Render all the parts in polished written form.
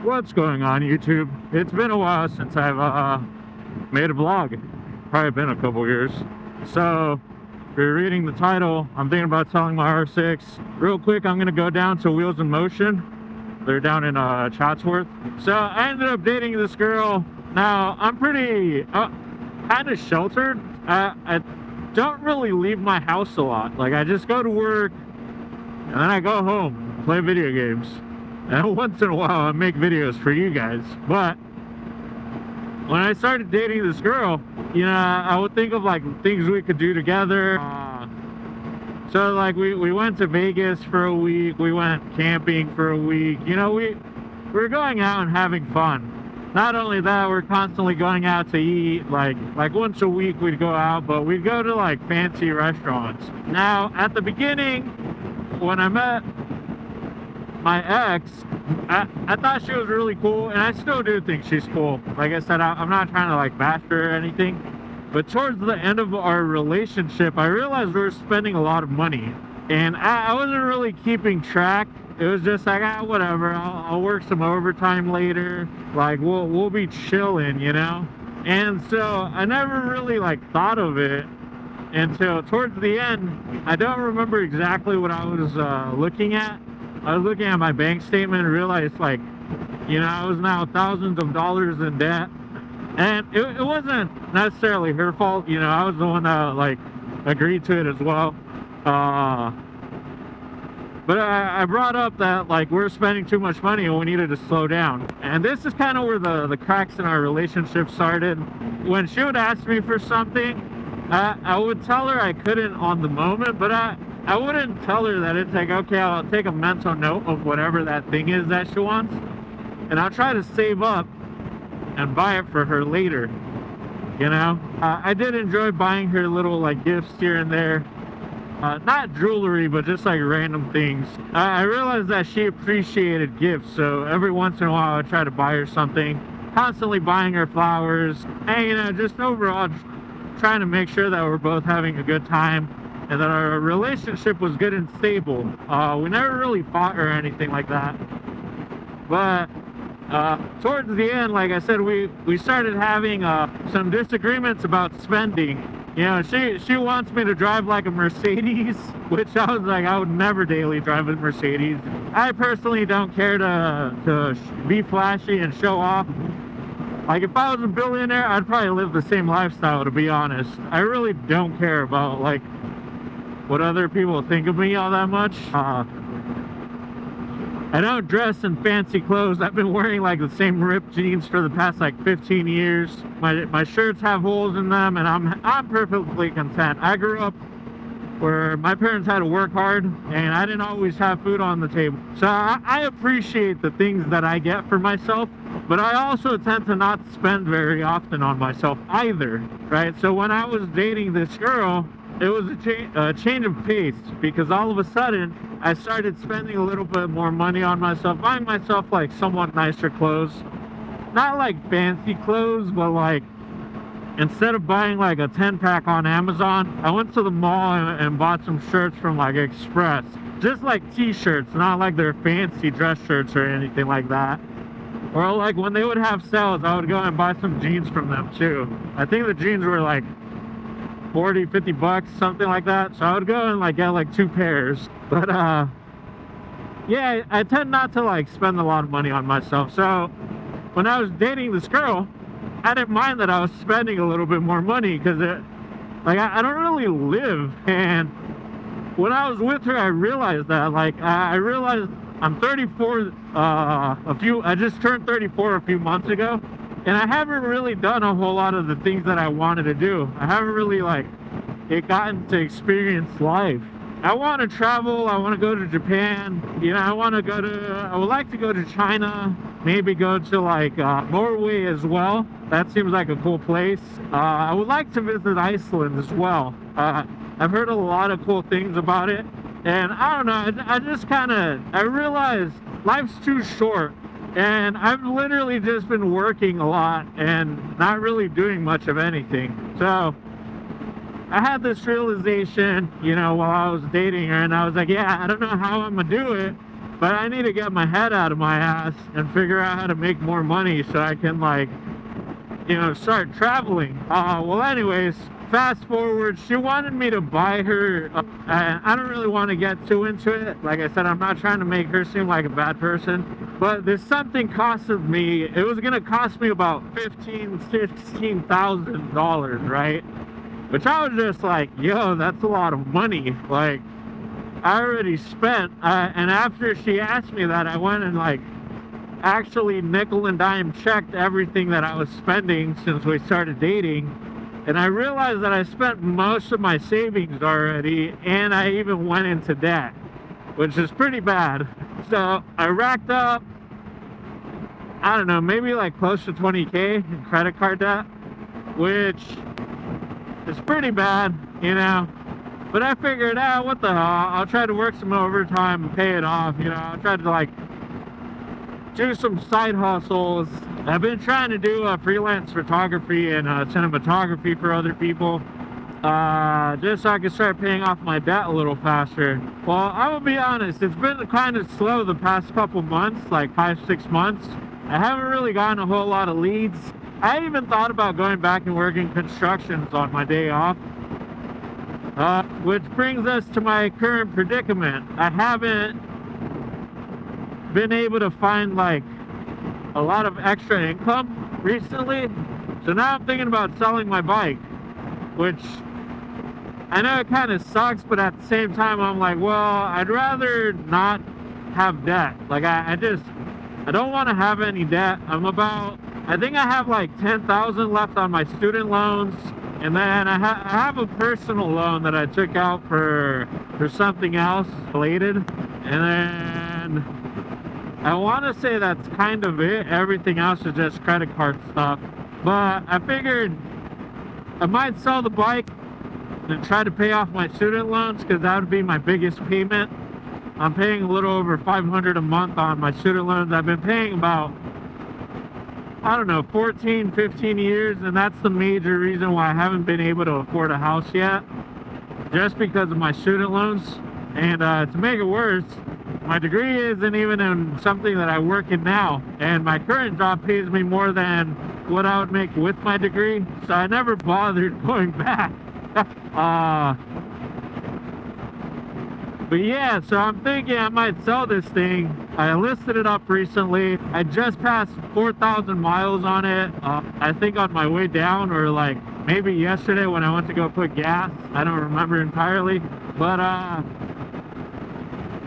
What's going on, YouTube? It's been a while since I've made a vlog. Probably been a couple years. So, if you're reading the title, I'm thinking about selling my R6. Real quick, I'm gonna go down to Wheels in Motion. They're down in Chatsworth. So I ended up dating this girl. Now, I'm pretty kind of sheltered. I don't really leave my house a lot. Like, I just go to work and then I go home, play video games. And once in a while I make videos for you guys. But when I started dating this girl, you know, I would think of like things we could do together. So like we went to Vegas for a week, we went camping for a week. You know, we're going out and having fun. Not only that, we're constantly going out to eat. Like once a week we'd go out, but we'd go to like fancy restaurants. Now at the beginning, when I met my ex, I thought she was really cool, and I still do think she's cool. Like I said, I'm not trying to like bash her or anything, but towards the end of our relationship, I realized we were spending a lot of money, and I wasn't really keeping track. It was just like, whatever, I'll work some overtime later, like we'll be chilling, you know. And so I never really like thought of it until towards the end. I don't remember exactly what I was looking at. I was looking at my bank statement and realized, like, you know, I was now thousands of dollars in debt. And it wasn't necessarily her fault. You know, I was the one that, like, agreed to it as well. But I brought up that, like, we're spending too much money and we needed to slow down. And this is kind of where the cracks in our relationship started. When she would ask me for something, I would tell her I couldn't on the moment, but I wouldn't tell her that. It's like, okay, I'll take a mental note of whatever that thing is that she wants, and I'll try to save up and buy it for her later, you know. I did enjoy buying her little like gifts here and there, not jewelry, but just like random things. I realized that she appreciated gifts, so every once in a while I try to buy her something, constantly buying her flowers, and you know, just overall trying to make sure that we're both having a good time and that our relationship was good and stable. We never really fought or anything like that. But towards the end, like I said, we started having some disagreements about spending. You know, she wants me to drive like a Mercedes, which I was like, I would never daily drive a Mercedes. I personally don't care to be flashy and show off. Like, if I was a billionaire, I'd probably live the same lifestyle, to be honest. I really don't care about, like, what other people think of me all that much. I don't dress in fancy clothes. I've been wearing like the same ripped jeans for the past like 15 years. My shirts have holes in them, and I'm perfectly content. I grew up where my parents had to work hard, and I didn't always have food on the table. So I appreciate the things that I get for myself, but I also tend to not spend very often on myself either, right? So when I was dating this girl, it was a change of pace, because all of a sudden I started spending a little bit more money on myself, buying myself like somewhat nicer clothes. Not like fancy clothes, but like, instead of buying like a 10-pack on Amazon, I went to the mall and bought some shirts from like Express. Just like t-shirts, not like their fancy dress shirts or anything like that. Or like when they would have sales, I would go and buy some jeans from them too. I think the jeans were like 40, 50 bucks, something like that. So I would go and like get like 2 pairs. But yeah, I tend not to like spend a lot of money on myself. So when I was dating this girl, I didn't mind that I was spending a little bit more money, because like I don't really live. And when I was with her, I realized that, like, I realized I'm 34. I just turned 34 a few months ago, and I haven't really done a whole lot of the things that I wanted to do. I haven't really like gotten to experience life. I want to travel. I want to go to Japan. You know, I would like to go to China, maybe go to like Norway as well. That seems like a cool place. I would like to visit Iceland as well. I've heard a lot of cool things about it, and I don't know, I realized life's too short, and I've literally just been working a lot and not really doing much of anything. So I had this realization, you know, while I was dating her, and I was like, yeah, I don't know how I'm gonna do it, but I need to get my head out of my ass and figure out how to make more money so I can, like, you know, start traveling. Well, anyways, fast forward, she wanted me to buy her, I don't really want to get too into it. Like I said, I'm not trying to make her seem like a bad person, but this something costed me, it was gonna cost me about $16,000, right? Which I was just like, yo, that's a lot of money. Like, I already spent, and after she asked me that, I went and, like, actually nickel and dime checked everything that I was spending since we started dating, and I realized that I spent most of my savings already, and I even went into debt, which is pretty bad. So I racked up, I don't know, maybe like close to 20K in credit card debt, which is pretty bad, you know. But I figured out, what the hell, I'll try to work some overtime and pay it off, you know. I'll try to, like, do some side hustles. I've been trying to do freelance photography and cinematography for other people, just so I can start paying off my debt a little faster. Well, I will be honest, it's been kind of slow the past couple months, like 5-6 months. I haven't really gotten a whole lot of leads. I even thought about going back and working constructions on my day off. Which brings us to my current predicament. I haven't been able to find, like, a lot of extra income recently, so now I'm thinking about selling my bike, which I know it kind of sucks, but at the same time I'm like, well, I'd rather not have debt. Like, I don't want to have any debt. I think I have like 10,000 left on my student loans, and then I have a personal loan that I took out for something else related, and then I want to say that's kind of it. Everything else is just credit card stuff. But I figured I might sell the bike and try to pay off my student loans, because that would be my biggest payment. I'm paying a little over $500 a month on my student loans. I've been paying about, I don't know, 14, 15 years, and that's the major reason why I haven't been able to afford a house yet, just because of my student loans. And to make it worse, my degree isn't even in something that I work in now, and my current job pays me more than what I would make with my degree, so I never bothered going back. But yeah, so I'm thinking I might sell this thing. I listed it up recently. I just passed 4,000 miles on it, I think on my way down, or like maybe yesterday when I went to go put gas. I don't remember entirely, but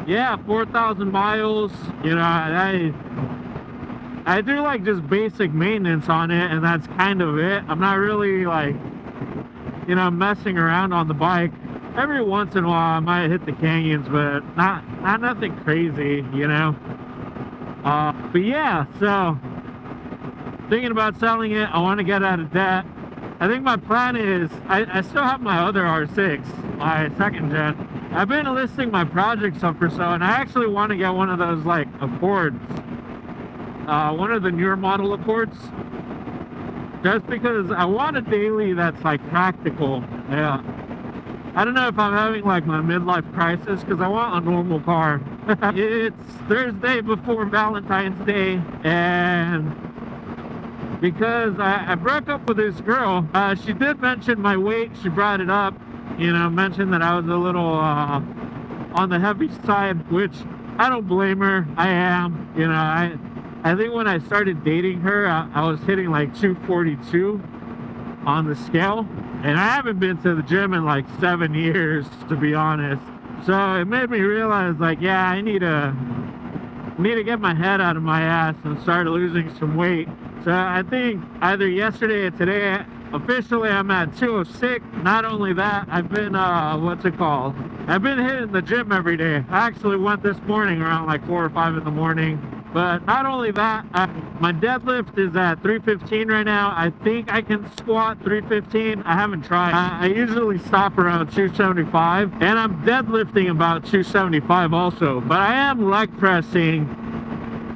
yeah, 4,000 miles. You know, I do like just basic maintenance on it, and that's kind of it. I'm not really, like, you know, messing around on the bike. Every once in a while I might hit the canyons, but not nothing crazy, you know. But yeah, so thinking about selling it. I want to get out of debt. I think my plan is, I still have my other R6, my second gen. I've been listing my projects up for sale, and I actually want to get one of those, like, Accords, one of the newer model Accords, just because I want a daily that's, like, practical. Yeah, I don't know if I'm having, like, my midlife crisis, because I want a normal car. It's Thursday before Valentine's Day, and because I broke up with this girl, she did mention my weight. She brought it up, you know, mentioned that I was a little on the heavy side, which I don't blame her. I am, you know, I think when I started dating her, I was hitting like 242 on the scale, and I haven't been to the gym in like 7 years, to be honest. So it made me realize, like, yeah, I need to get my head out of my ass and start losing some weight. So I think either yesterday or today, officially I'm at 206. Not only that, I've been, what's it called? I've been hitting the gym every day. I actually went this morning around like 4 or 5 in the morning. But not only that, my deadlift is at 315 right now. I think I can squat 315. I haven't tried. I usually stop around 275, and I'm deadlifting about 275 also. But I am leg pressing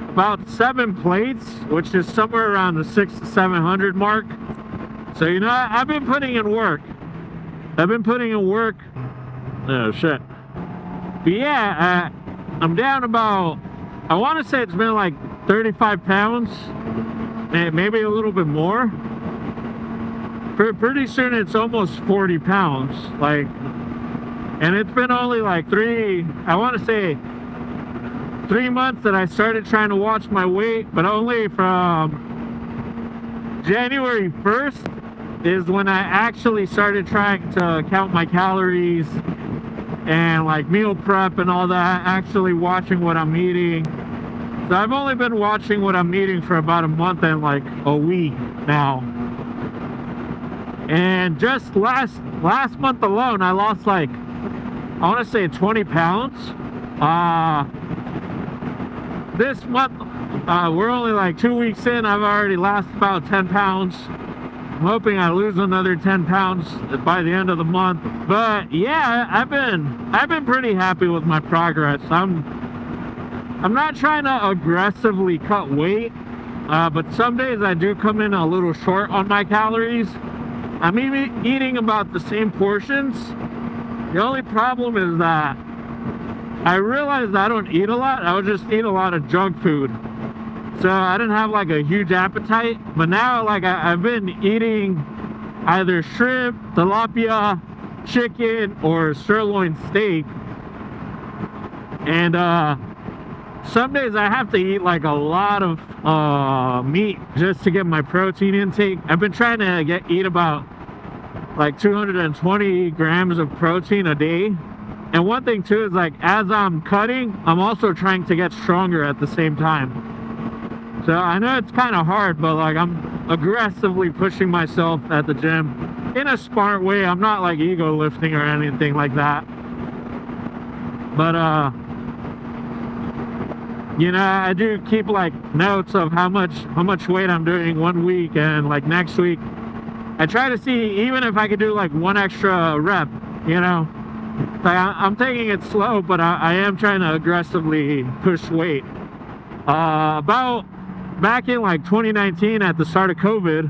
about 7 plates, which is somewhere around the 600 to 700 mark. So, you know, I've been putting in work. Oh shit. But yeah, I'm down about I want to say it's been like 35 pounds, maybe a little bit more. Pretty soon it's almost 40 pounds, like, and it's been only like I want to say 3 months that I started trying to watch my weight, but only from January 1st is when I actually started trying to count my calories and like meal prep and all that, actually watching what I'm eating. So I've only been watching what I'm eating for about a month and like a week now. And just last month alone, I lost like, I want to say 20 pounds. This month, we're only like 2 weeks in. I've already lost about 10 pounds. I'm hoping I lose another 10 pounds by the end of the month. But yeah, I've been pretty happy with my progress. I'm not trying to aggressively cut weight, but some days I do come in a little short on my calories. I'm eating about the same portions. The only problem is that I realized I don't eat a lot. I would just eat a lot of junk food. So I didn't have like a huge appetite. But now like I've been eating either shrimp, tilapia, chicken, or sirloin steak. And some days I have to eat like a lot of meat just to get my protein intake. I've been trying to eat about like 220 grams of protein a day. And one thing too is like as I'm cutting, I'm also trying to get stronger at the same time. So I know it's kind of hard, but like I'm aggressively pushing myself at the gym in a smart way. I'm not like ego lifting or anything like that. But you know, I do keep like notes of how much weight I'm doing one week, and like next week I try to see even if I could do like one extra rep, you know. Like I'm taking it slow, but I am trying to aggressively push weight. About back in like 2019 at the start of COVID,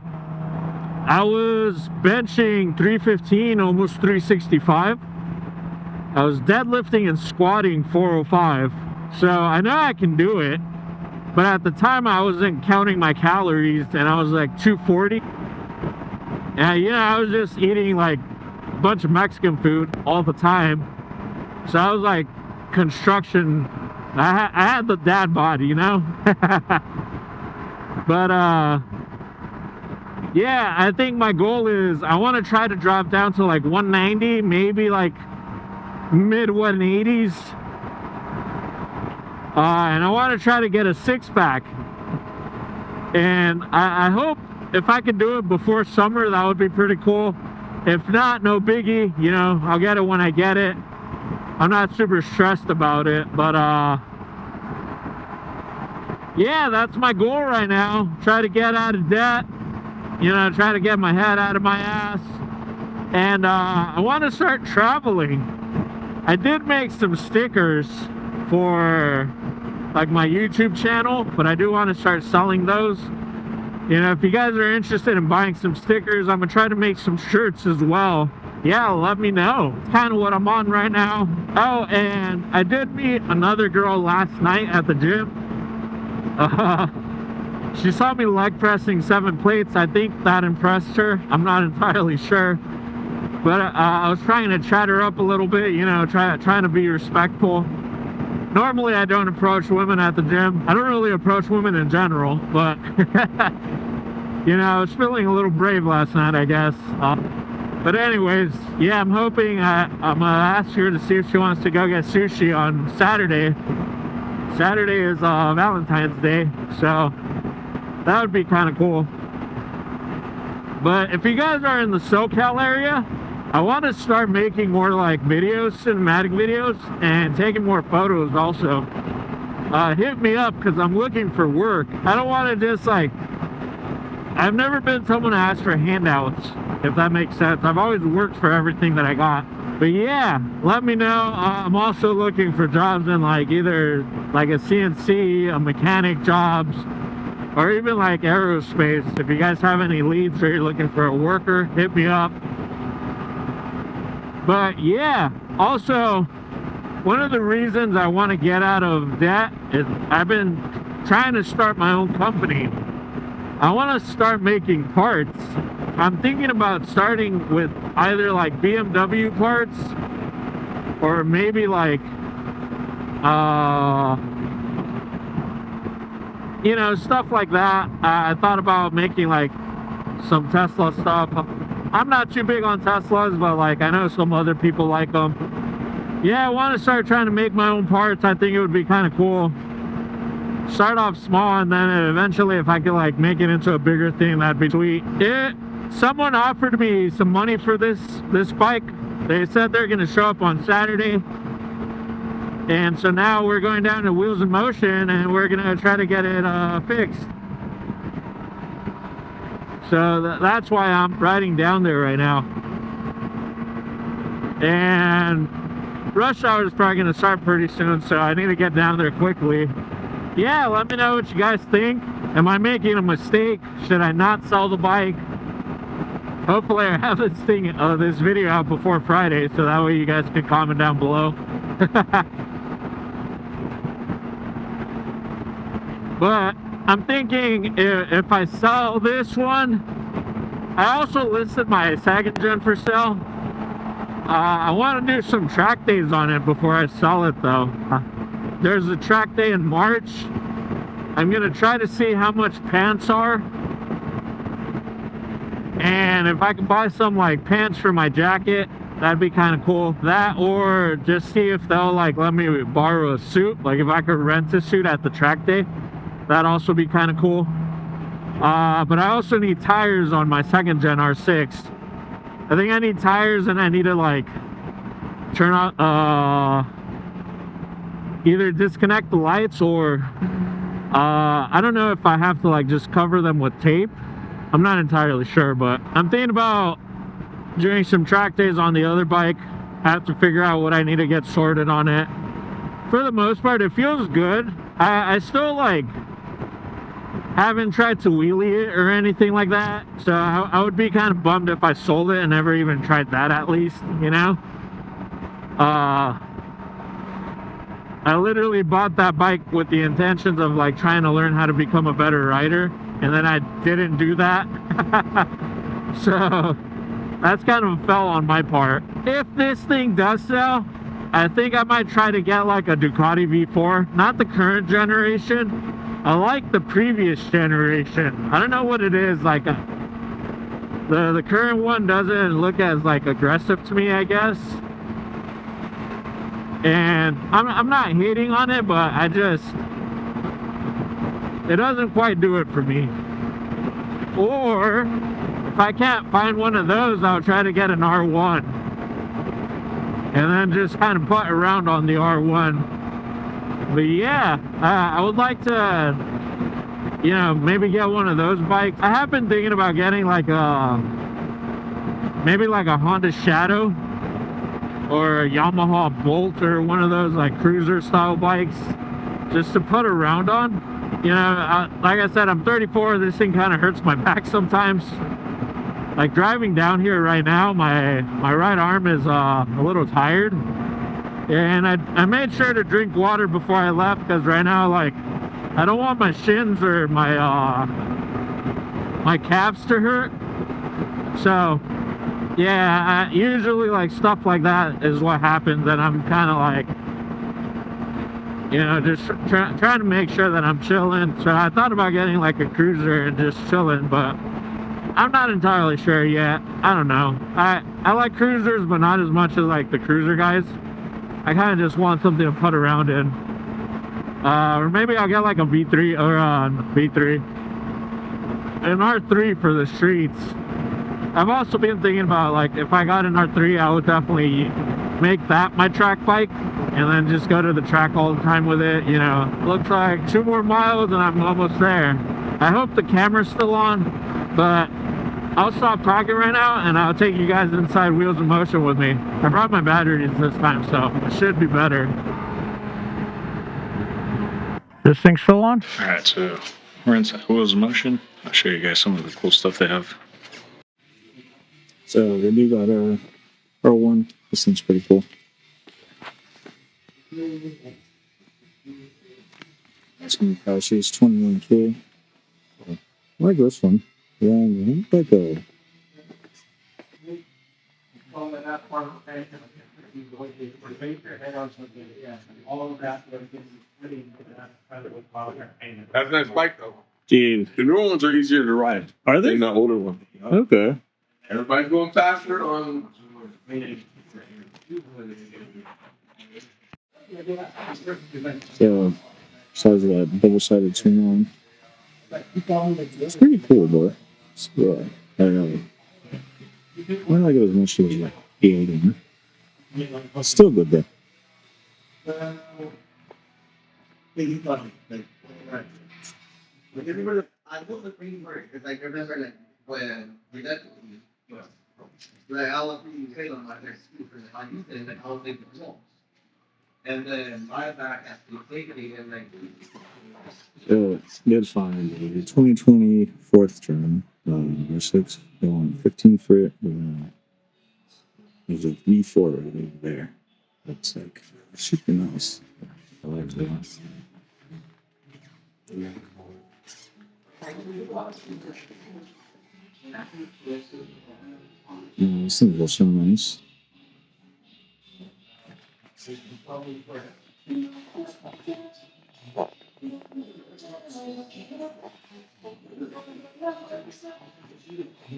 I was benching 315, almost 365. I was deadlifting and squatting 405. So I know I can do it, but at the time I wasn't counting my calories, and I was like 240. And you know, I was just eating like a bunch of Mexican food all the time. So I was like construction. I had the dad body, you know. But yeah, I think my goal is I want to try to drop down to like 190, maybe like mid 180s. And I want to try to get a six-pack. And I hope if I can do it before summer, that would be pretty cool. If not, no biggie, you know, I'll get it when I get it. I'm not super stressed about it, but yeah, that's my goal right now. Try to get out of debt, you know, try to get my head out of my ass. And I want to start traveling. I did make some stickers for like my YouTube channel, but I do want to start selling those. You know, if you guys are interested in buying some stickers, I'm gonna try to make some shirts as well. Yeah, let me know. It's kind of what I'm on right now. Oh, and I did meet another girl last night at the gym. She saw me leg pressing 7 plates. I think that impressed her. I'm not entirely sure, but I was trying to chat her up a little bit, you know, trying to be respectful. Normally I don't approach women at the gym. I don't really approach women in general, but you know, I was feeling a little brave last night, I guess. But anyways, yeah, I'm hoping I'm gonna ask her to see if she wants to go get sushi on Saturday. Saturday is Valentine's Day, so that would be kind of cool. But if you guys are in the SoCal area, I want to start making more like videos, cinematic videos, and taking more photos also. Hit me up because I'm looking for work. I don't want to just like, I've never been someone to ask for handouts, if that makes sense. I've always worked for everything that I got. But yeah, let me know. I'm also looking for jobs in like either like a CNC, a mechanic jobs, or even like aerospace. If you guys have any leads or you're looking for a worker, hit me up. But yeah, also one of the reasons I want to get out of debt is I've been trying to start my own company. I want to start making parts. I'm thinking about starting with either like BMW parts or maybe like you know, stuff like that. I thought about making like some Tesla stuff. I'm not too big on Teslas, but like I know some other people like them. Yeah, I want to start trying to make my own parts. I think it would be kind of cool. Start off small, and then eventually if I could like make it into a bigger thing, that'd be sweet. Someone offered me some money for this bike. They said they're gonna show up on Saturday, and so now we're going down to Wheels in Motion and we're gonna try to get it fixed. So that's why I'm riding down there right now. And rush hour is probably gonna start pretty soon, so I need to get down there quickly. Yeah, let me know what you guys think. Am I making a mistake? Should I not sell the bike? Hopefully I have this video out before Friday, so that way you guys can comment down below. But I'm thinking if I sell this one, I also listed my second gen for sale. I want to do some track days on it before I sell it though. There's a track day in March. I'm gonna try to see how much pants are, and if I can buy some like pants for my jacket, that'd be kind of cool. That, or just see if they'll like let me borrow a suit, like if I could rent a suit at the track day, that'd also be kind of cool. But I also need tires on my second gen R6. I think I need tires, and I need to like turn on either disconnect the lights, or I don't know if I have to like just cover them with tape. I'm not entirely sure, but I'm thinking about doing some track days on the other bike. I have to figure out what I need to get sorted on it. For the most part, it feels good. I still like haven't tried to wheelie it or anything like that, so I would be kind of bummed if I sold it and never even tried that, at least, you know. I literally bought that bike with the intentions of like trying to learn how to become a better rider, and then I didn't do that. So that's kind of a fail on my part. If this thing does sell, I think I might try to get like a Ducati V4, not the current generation. I like the previous generation. I don't know what it is, like the current one doesn't look as like aggressive to me, I guess. And I'm not hating on it, but it doesn't quite do it for me. Or if I can't find one of those, I'll try to get an R1 and then just kind of putt around on the R1. But yeah, I would like to, you know, maybe get one of those bikes. I have been thinking about getting like maybe like a Honda Shadow or a Yamaha Bolt, or one of those like cruiser style bikes, just to put around on. You know, like I said, I'm 34. This thing kind of hurts my back sometimes. Like driving down here right now, my right arm is a little tired, and I made sure to drink water before I left, because right now, like, I don't want my shins or my calves to hurt. So yeah, usually like stuff like that is what happens, and I'm kind of like, you know, just trying to make sure that I'm chilling. So I thought about getting like a cruiser and just chilling, but I'm not entirely sure yet. I don't know. I like cruisers, but not as much as like the cruiser guys. I kind of just want something to put around in. Or maybe I'll get like a V3 or V3, an R3 for the streets. I've also been thinking about, like, if I got an R3, I would definitely make that my track bike and then just go to the track all the time with it. You know, looks like 2 more miles and I'm almost there. I hope the camera's still on, but I'll stop talking right now and I'll take you guys inside Wheels in Motion with me. I brought my batteries this time, so it should be better. This thing's still on? Alright, so we're inside Wheels in Motion. I'll show you guys some of the cool stuff they have. So they do got a R1. This thing's pretty cool. Some prices, 21K. I like this one. Yeah, like a That's a nice bike though. dude. The newer ones are easier to ride Are they? than the older one. Okay. Everybody's going faster on. So, size of that double-sided swing arm. It's pretty cool, but yeah, I don't know. I don't like it as much as like the 18. It's still good though. I was the green bird because I remember like when we got like I was being paid on my next school for the I used it like I was making results. And then my back has to take it and like Did find a 2020 fourth term R6 going 15 for it. There's a V4 right there. That's like super nice. I like that. These things are so nice.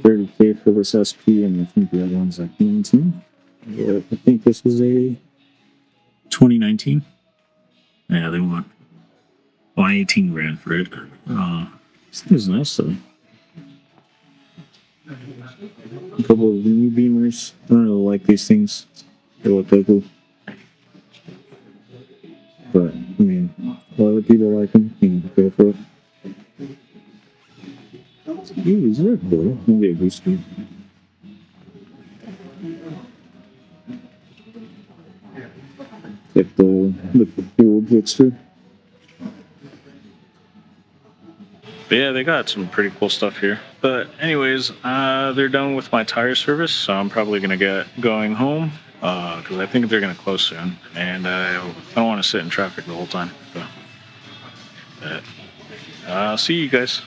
$30K for this SP, and I think the other one's like 19. Yeah, I think this is a 2019. Yeah, they want 18 grand for it. This thing's nice though. A couple of new Beamers. I don't really like these things. They look ugly. But, I mean, a lot of people like them. You can go for it. Ooh, these are cool. Maybe a boost speed. Get the old hits too. But yeah, they got some pretty cool stuff here. But anyways, they're done with my tire service, so I'm probably gonna get going home because I think they're gonna close soon, and I don't want to sit in traffic the whole time. So, see you guys.